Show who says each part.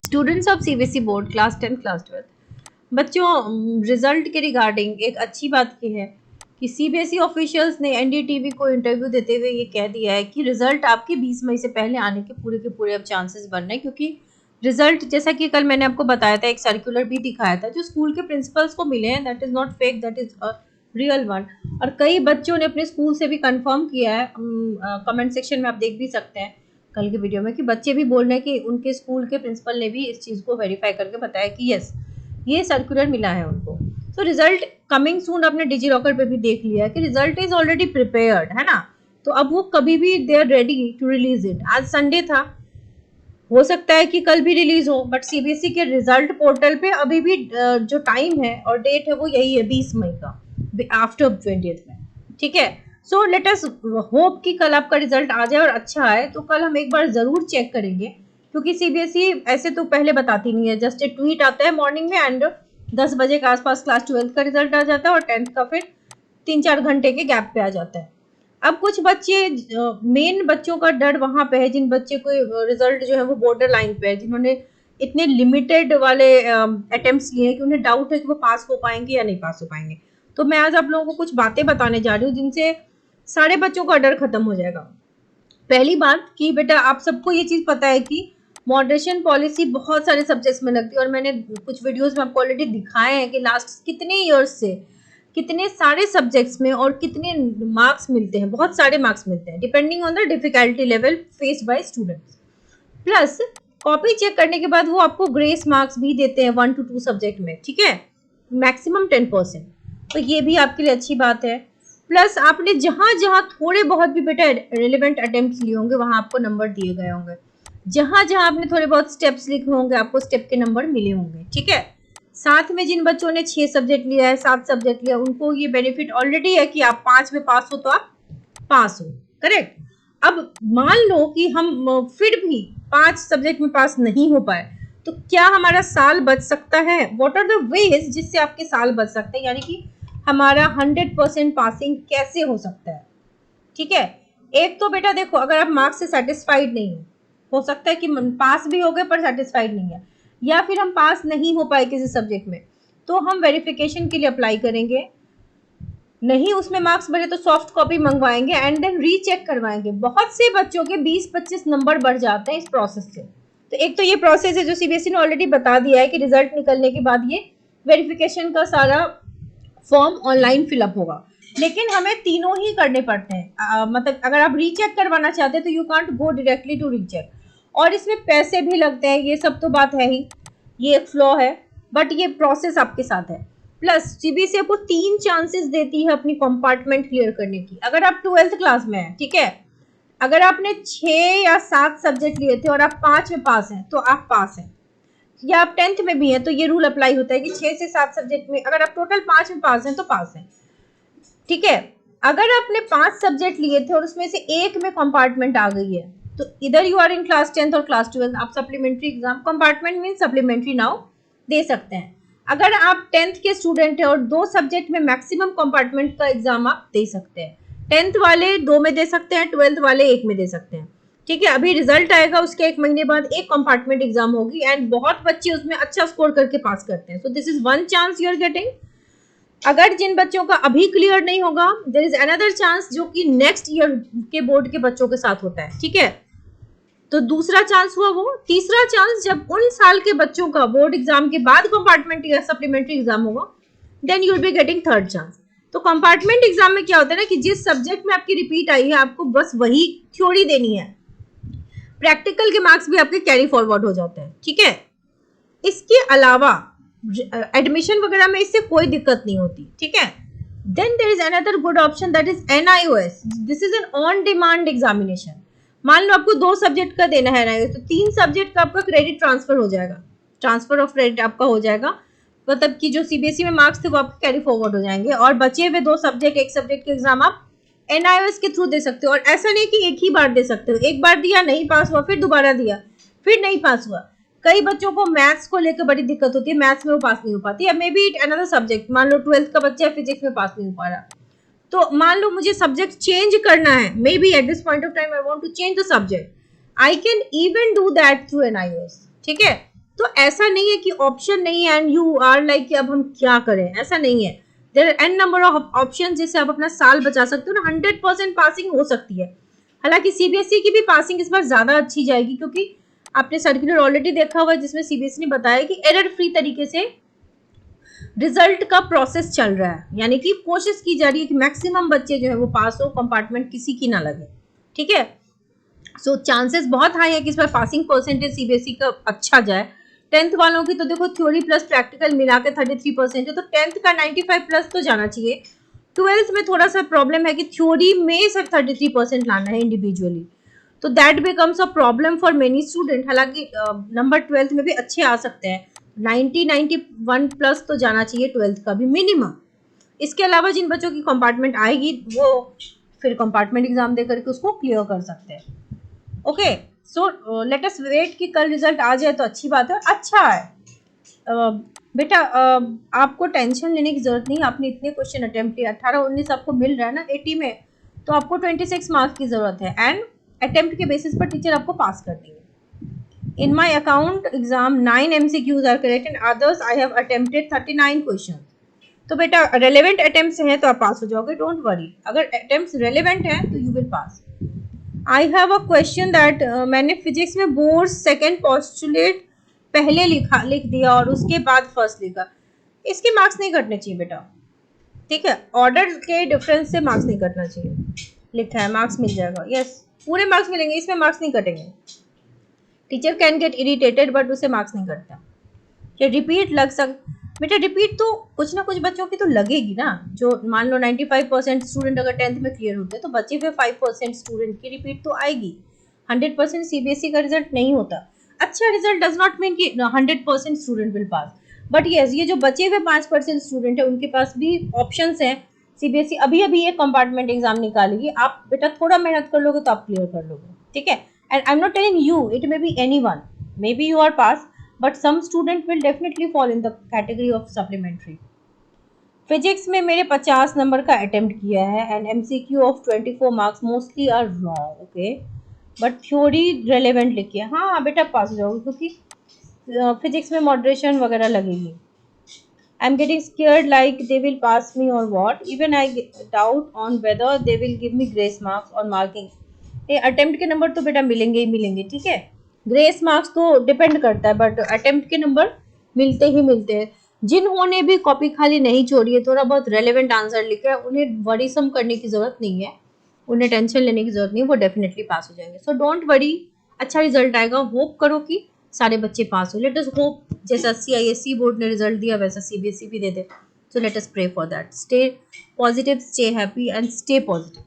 Speaker 1: Students of CBSE board class 10 class 12 बच्चों, result के regarding एक अच्छी बात की है कि सीबीएसई ऑफिशियल्स ने एनडीटीवी को इंटरव्यू देते हुए ये कह दिया है कि रिजल्ट आपके 20 मई से पहले आने के पूरे अब चांसेस बन रहे हैं, क्योंकि रिजल्ट जैसा कि कल मैंने आपको बताया था, एक सर्कुलर भी दिखाया था जो स्कूल के प्रिंसिपल्स को मिले हैं, that is not fake, that is a real one. और कई बच्चों ने अपने स्कूल से भी कंफर्म किया है, कमेंट सेक्शन में आप देख भी सकते हैं कल के वीडियो में, कि बच्चे भी बोल रहे हैं कि उनके स्कूल के प्रिंसिपल ने भी इस चीज़ को वेरीफाई करके बताया कि यस, ये सर्कुलर मिला है उनको। तो रिजल्ट कमिंग सून आपने डिजी लॉकर पे भी देख लिया कि रिजल्ट इज ऑलरेडी प्रिपेयर्ड, है ना। तो अब वो कभी भी they are ready to release it. आज संडे था, हो सकता है कि कल भी रिलीज हो, बट सीबीएसई के रिजल्ट पोर्टल पे अभी भी जो टाइम है और डेट है वो यही है, 20 मई का, आफ्टर 20th में। ठीक है, सो लेट अस होप कि कल आपका रिजल्ट आ जाए और अच्छा आए। तो कल हम एक बार जरूर चेक करेंगे, क्योंकि सीबीएसई ऐसे तो पहले बताती नहीं है, जस्ट एक ट्वीट आता है मॉर्निंग में एंड 10 बजे के आसपास क्लास 12 का रिजल्ट आ जाता है और 10th का फिर 3-4 घंटे के गैप पे आ जाता है। अब कुछ बच्चे, मेन बच्चों का डर वहां पे है जिन बच्चे को रिजल्ट जो है वो बॉर्डर लाइन पे है, जिन्होंने इतने लिमिटेड वाले अटेम्प्ट्स लिए हैं कि उन्हें डाउट है कि वो पास हो पाएंगे या नहीं पास हो पाएंगे। तो मैं आज आप लोगों को कुछ बातें बताने जा रही हूँ जिनसे सारे बच्चों का डर खत्म हो जाएगा। पहली बात कि बेटा, आप सबको ये चीज पता है कि मॉडरेशन पॉलिसी बहुत सारे सब्जेक्ट्स में लगती है, और मैंने कुछ वीडियोस में आपको ऑलरेडी दिखाए हैं कि लास्ट कितने ईयर्स से कितने सारे सब्जेक्ट्स में और कितने मार्क्स मिलते हैं, बहुत सारे मार्क्स मिलते हैं depending on the difficulty level faced by students. Plus copy check करने के बाद वो आपको ग्रेस मार्क्स भी देते हैं 1 to 2 सब्जेक्ट में, ठीक है, मैक्सिमम 10%। तो ये भी आपके लिए अच्छी बात है। प्लस आपने जहां जहां थोड़े बहुत भी बेटा रिलेवेंट अटेम्प्ट्स लिए होंगे वहां आपको नंबर दिए गए होंगे, जहां जहां आपने थोड़े बहुत स्टेप्स लिखे होंगे आपको स्टेप के नंबर मिले होंगे, ठीक है। साथ में जिन बच्चों ने 6 सब्जेक्ट लिया है, 7 सब्जेक्ट लिया, उनको ये बेनिफिट ऑलरेडी है कि आप 5 में पास हो तो आप पास हो, करेक्ट। अब मान लो कि हम फिर भी 5 सब्जेक्ट में पास नहीं हो पाए, तो क्या हमारा साल बच सकता है? व्हाट आर द वेज जिससे आपके साल बच सकते हैं, यानी कि हमारा 100% पासिंग कैसे हो सकता है? ठीक है, एक तो बेटा देखो, अगर आप मार्क्स से सेटिस्फाइड नहीं हो सकता है कि पास भी हो गए पर सेटिस्फाइड नहीं है, या फिर हम पास नहीं हो पाए किसी सब्जेक्ट में, तो हम वेरिफिकेशन के लिए अप्लाई करेंगे। नहीं उसमें मार्क्स बढ़े तो सॉफ्ट कॉपी मंगवाएंगे एंड देन रीचेक करवाएंगे। बहुत से बच्चों के 20-25 नंबर बढ़ जाते हैं इस प्रोसेस से। तो एक तो ये प्रोसेस है जो सीबीएसई ने ऑलरेडी बता दिया है कि रिजल्ट निकलने के बाद ये वेरिफिकेशन का सारा फॉर्म ऑनलाइन फिलअप होगा, लेकिन हमें तीनों ही करने पड़ते हैं। मतलब अगर आप रीचेक करवाना चाहते हैं तो you can't go directly to recheck, और इसमें पैसे भी लगते हैं, ये सब तो बात है ही, ये एक फ्लॉ है, बट ये प्रोसेस आपके साथ है। प्लस सीबीएसई आपको 3 चांसेस देती है अपनी कंपार्टमेंट क्लियर करने की। अगर आप 12th क्लास में हैं, ठीक है, अगर आपने 6 या 7 सब्जेक्ट लिए थे और आप 5 में पास हैं तो आप पास हैं, या आप 10th में भी हैं तो ये रूल अप्लाई होता है कि 6 से 7 सब्जेक्ट में अगर आप टोटल 5 में पास हैं तो पास हैं, ठीक है। अगर आपने 5 सब्जेक्ट लिए थे और उसमें से एक में कंपार्टमेंट आ गई है, तो इधर you are in class 10th और क्लास 12, आप supplementary exam, compartment mean supplementary now they सकते हैं। अगर आप 10th के स्टूडेंट हैं और 2 सब्जेक्ट में मैक्सिमम कंपार्टमेंट का एग्जाम आप दे सकते हैं, 10th वाले 2 में दे सकते हैं, 12th वाले 1 में दे सकते हैं, ठीक है। अभी रिजल्ट आएगा, उसके 1 महीने बाद एक कंपार्टमेंट एग्जाम होगी एंड बहुत बच्चे उसमें अच्छा स्कोर करके पास करते हैं। So this is one chance you are getting. अगर जिन बच्चों का अभी क्लियर नहीं होगा, देयर इज अनदर चांस जो कि नेक्स्ट ईयर के बोर्ड के बच्चों के साथ होता है, ठीक है। तो दूसरा चांस हुआ वो। तीसरा चांस जब उन साल के बच्चों का बोर्ड एग्जाम के बाद कंपार्टमेंट या सप्लीमेंट्री एग्जाम होगा, then you will be getting third chance. तो कंपार्टमेंट एग्जाम में क्या होता है ना कि जिस सब्जेक्ट में आपकी रिपीट आई है आपको बस वही थ्योरी देनी है, प्रैक्टिकल के मार्क्स भी आपके कैरी फॉरवर्ड हो जाते हैं, ठीक है। इसके अलावा एडमिशन वगैरह में इससे कोई दिक्कत नहीं होती, ठीक है। Then there is another good option, that is NIOS। This is an on demand examination. मान लो आपको 2 सब्जेक्ट का देना है NIOS, तो 3 सब्जेक्ट का आपका क्रेडिट ट्रांसफर हो जाएगा, ट्रांसफर ऑफ क्रेडिट आपका हो जाएगा, मतलब कि जो सीबीएसई में मार्क्स थे वो आपके कैरी फॉरवर्ड हो जाएंगे, और बचे हुए 2 सब्जेक्ट, एक सब्जेक्ट के एग्जाम आप NIOS के थ्रू दे सकते हो। और ऐसा नहीं कि एक ही बार दे सकते हो, एक बार दिया नहीं पास हुआ, फिर दोबारा दिया फिर नहीं पास हुआ। कई बच्चों को मैथ्स को लेकर बड़ी दिक्कत होती है, मैथ्स में वो पास नहीं हो पाती, या may be it another subject, मान लो 12th का बच्चा फिजिक्स में पास नहीं हो पा रहा, तो मान लो मुझे सब्जेक्ट चेंज करना है, maybe at this point of time I want to change the subject, I can even do that through NIOS, ठीक है। तो ऐसा नहीं है कि ऑप्शन नहीं है एंड यू आर लाइक कि अब हम क्या करें, ऐसा नहीं है। There are an number of option जिससे आप अपना साल बचा सकते हो ना। 100% पासिंग हो सकती है। हालांकि सीबीएसई की भी पासिंग इस बार ज्यादा अच्छी जाएगी, क्योंकि आपने सर्कुलर ऑलरेडी देखा हुआ है जिसमें सीबीएसई ने बताया कि एरर फ्री तरीके से रिजल्ट का प्रोसेस चल रहा है, यानी कि कोशिश की जा रही है कि मैक्सिमम बच्चे जो है वो पास हो, कंपार्टमेंट किसी की ना लगे। ठीक है, सो चांसेस बहुत हाई है कि इस बार पासिंग परसेंटेज सीबीएसई का अच्छा जाए। 10th वालों की तो देखो थ्योरी प्लस प्रैक्टिकल मिला के 33% है, तो 10th का 95 प्लस तो जाना चाहिए। 12th में थोड़ा सा प्रॉब्लम है कि थ्योरी में सिर्फ 33% लाना है इंडिविजुअली, तो that becomes a problem for many student. हालांकि नंबर 12th में भी अच्छे आ सकते हैं, 91 प्लस तो जाना चाहिए 12th का भी मिनिमम। इसके अलावा जिन बच्चों की कंपार्टमेंट आएगी वो फिर कंपार्टमेंट एग्जाम दे करके उसको क्लियर कर सकते हैं। Okay, so let us wait कि कल रिजल्ट आ जाए तो अच्छी बात है। अच्छा है बेटा, आपको टेंशन लेने की जरूरत नहीं। आपने इतने क्वेश्चन अटेम्प्ट किए, 18-19 आपको मिल रहा है ना 80 में, तो आपको 26 मार्क्स की जरूरत है एंड अटेम्प्ट के बेसिस पर टीचर आपको पास कर देंगे। In my account exam 9 MCQs are correct and others I have attempted 39 question. तो बेटा रेलेवेंट अटेम्प्ट्स हैं तो आप पास हो जाओगे, डोंट वरी। अगर अटेम्प्ट्स रेलेवेंट हैं तो you will pass. I have a question that मैंने फिजिक्स में बोर्ड सेकेंड पोस्टुलेट पहले लिख दिया और उसके बाद फर्स्ट लिखा, इसके मार्क्स नहीं कटने चाहिए बेटा। ठीक है, ऑर्डर के डिफरेंस से मार्क्स नहीं कटना चाहिए। लिखा है मार्क्स मिल जाएगा, यस पूरे मार्क्स मिलेंगे, इसमें मार्क्स नहीं कटेंगे। Teacher can get irritated but उससे मार्क्स नहीं कटता। ये रिपीट लग सक बेटा, रिपीट तो कुछ ना कुछ बच्चों की तो लगेगी ना। जो मान लो 95% स्टूडेंट अगर 10th में क्लियर होते हैं तो बचे हुए 5% स्टूडेंट की रिपीट तो आएगी। 100% सीबीएसई का रिजल्ट नहीं होता। अच्छा रिजल्ट डज नॉट मीन कि 100% student will pass, but yes ये जो बचे हुए 5% स्टूडेंट है उनके पास भी ऑप्शंस हैं। सीबीएसई अभी अभी एक कंपार्टमेंट एग्जाम निकालेगी, आप बेटा थोड़ा मेहनत कर लोगे तो आप क्लियर कर लोगे। ठीक है, and I am not telling you, it may be anyone, maybe you are pass but some student will definitely fall in the category of supplementary. Physics में मेरे 50 नंबर का अटेम्प्ट किया है and MCQ of 24 marks mostly are wrong, okay, but theory relevant लिखी है। हाँ बेटा पास हो जाओगे, क्योंकि फिजिक्स में मॉडरेशन वगैरह लगेगी। I am getting scared like they will pass me और what, even I doubt on whether they will give me grace marks और मार्किंग। ये अटेम्प्ट के नंबर तो बेटा मिलेंगे ही मिलेंगे। ठीक है, ग्रेस मार्क्स तो डिपेंड करता है, बट अटेम्प्ट के नंबर मिलते ही मिलते हैं। जिन्होंने भी कॉपी खाली नहीं छोड़ी है, थोड़ा बहुत रेलेवेंट आंसर लिखा है, उन्हें वरीसम करने की जरूरत नहीं है, उन्हें टेंशन लेने की जरूरत नहीं है, वो डेफिनेटली पास हो जाएंगे। सो डोंट वरी, अच्छा रिजल्ट आएगा। होप करो कि सारे बच्चे पास हो। लेट अस होप जैसा सीआईएससी बोर्ड ने रिजल्ट दिया वैसा सीबीएसई भी दे दे। So let us pray for that. Stay positive, stay happy and stay positive.